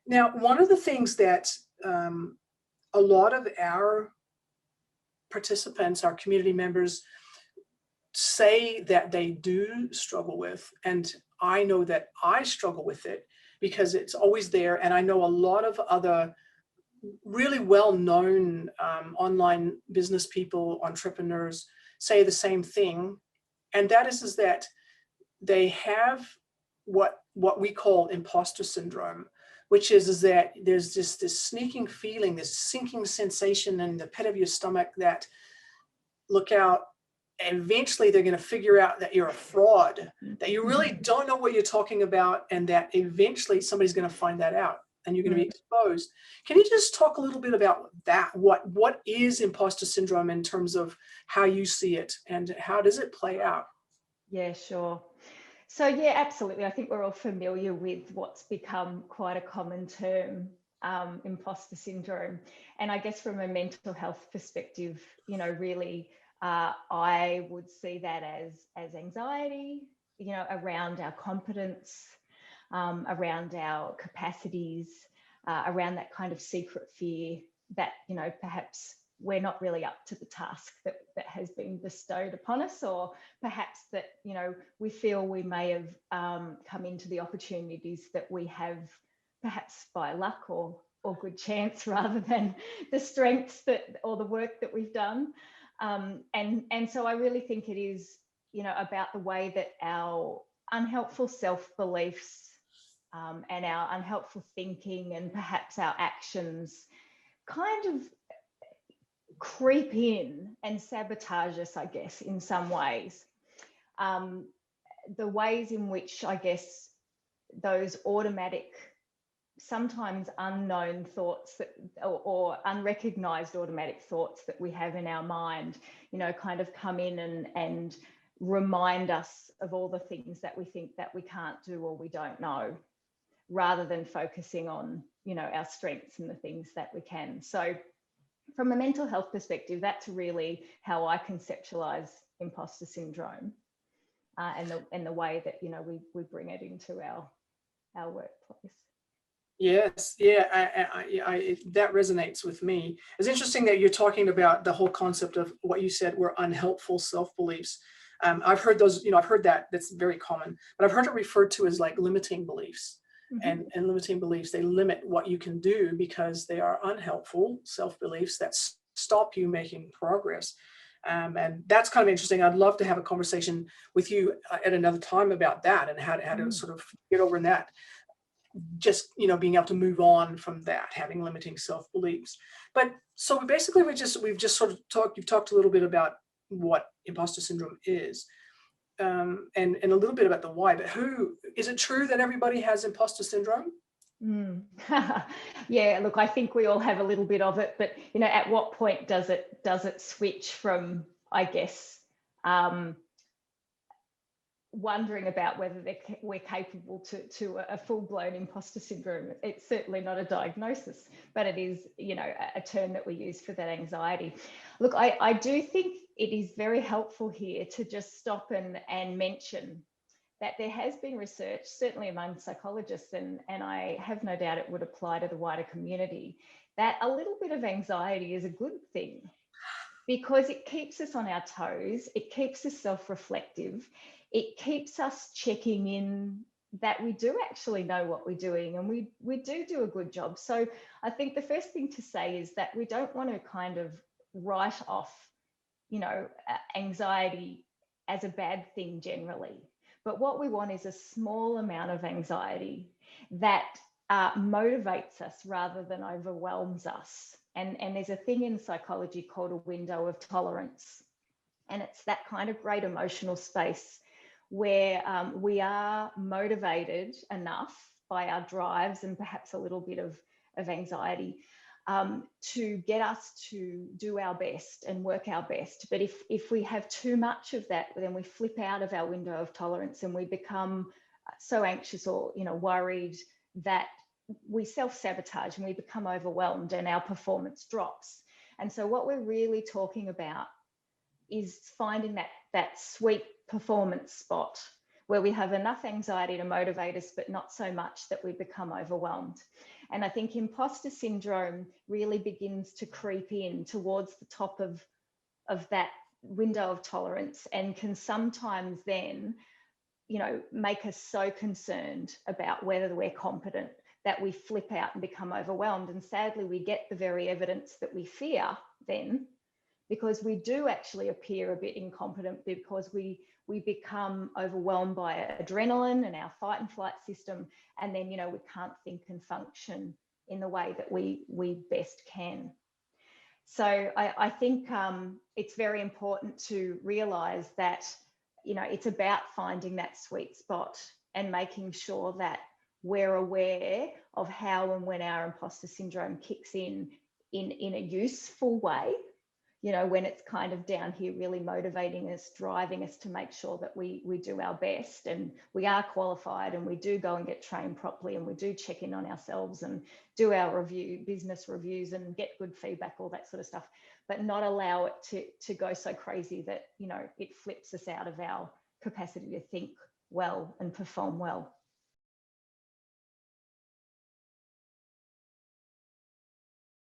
Now, one of the things that a lot of our participants, our community members, say that they do struggle with, and I know that I struggle with it because it's always there. And I know a lot of other really well-known online business people, entrepreneurs say the same thing. And that is that they have what we call imposter syndrome, which is that there's just this sneaking feeling, this sinking sensation in the pit of your stomach that, look out, eventually they're going to figure out that you're a fraud, that you really don't know what you're talking about, and that eventually somebody's going to find that out and you're going to be exposed. Can you just talk a little bit about that? What is imposter syndrome in terms of how you see it, and how does it play out? Yeah, sure. So yeah, absolutely. I think we're all familiar with what's become quite a common term, imposter syndrome. And I guess from a mental health perspective, really, I would see that as anxiety, around our competence, around our capacities, around that kind of secret fear that, perhaps we're not really up to the task that has been bestowed upon us, or perhaps that, we feel we may have come into the opportunities that we have perhaps by luck or good chance, rather than the strengths or the work that we've done. And so I really think it is, about the way that our unhelpful self-beliefs and our unhelpful thinking and perhaps our actions kind of creep in and sabotage us, I guess, in some ways. The ways in which, I guess, those automatic, sometimes unknown thoughts that, or unrecognized automatic thoughts that we have in our mind, kind of come in and remind us of all the things that we think that we can't do or we don't know, rather than focusing on, our strengths and the things that we can. So from a mental health perspective, that's really how I conceptualize imposter syndrome, and the way that, we bring it into our workplace. Yes, yeah, that resonates with me. It's interesting that you're talking about the whole concept of what you said were unhelpful self-beliefs. I've heard those, I've heard that, that's very common, but I've heard it referred to as like limiting beliefs. And limiting beliefs, they limit what you can do because they are unhelpful self-beliefs that stop you making progress. And that's kind of interesting. I'd love to have a conversation with you at another time about that, and how to sort of get over that. Just, being able to move on from that, having limiting self-beliefs. But so basically we've just sort of you've talked a little bit about what imposter syndrome is, and a little bit about the why, but who is it true that everybody has imposter syndrome? Yeah, look, I think we all have a little bit of it, but at what point does it switch from, I guess, wondering about whether we're capable to a full-blown imposter syndrome? It's certainly not a diagnosis, but it is, a term that we use for that anxiety. Look, I do think it is very helpful here to just stop and mention that there has been research, certainly among psychologists, and I have no doubt it would apply to the wider community, that a little bit of anxiety is a good thing, because it keeps us on our toes, it keeps us self-reflective, it keeps us checking in that we do actually know what we're doing, and we do a good job. So I think the first thing to say is that we don't want to kind of write off, anxiety as a bad thing generally. But what we want is a small amount of anxiety that motivates us rather than overwhelms us. And there's a thing in psychology called a window of tolerance. And it's that kind of great emotional space where we are motivated enough by our drives and perhaps a little bit of anxiety to get us to do our best and work our best. But if we have too much of that, then we flip out of our window of tolerance and we become so anxious or worried that we self-sabotage and we become overwhelmed and our performance drops. And so what we're really talking about is finding that sweet performance spot where we have enough anxiety to motivate us, but not so much that we become overwhelmed. And I think imposter syndrome really begins to creep in towards the top of that window of tolerance, and can sometimes then, make us so concerned about whether we're competent that we flip out and become overwhelmed. And sadly, we get the very evidence that we fear then, because we do actually appear a bit incompetent, because we become overwhelmed by adrenaline and our fight and flight system, and then we can't think and function in the way that we best can. So I think it's very important to realize that it's about finding that sweet spot and making sure that we're aware of how and when our imposter syndrome kicks in a useful way, when it's kind of down here really motivating us, driving us to make sure that we do our best and we are qualified, and we do go and get trained properly, and we do check in on ourselves and do our business reviews and get good feedback, all that sort of stuff, but not allow it to go so crazy that, it flips us out of our capacity to think well and perform well.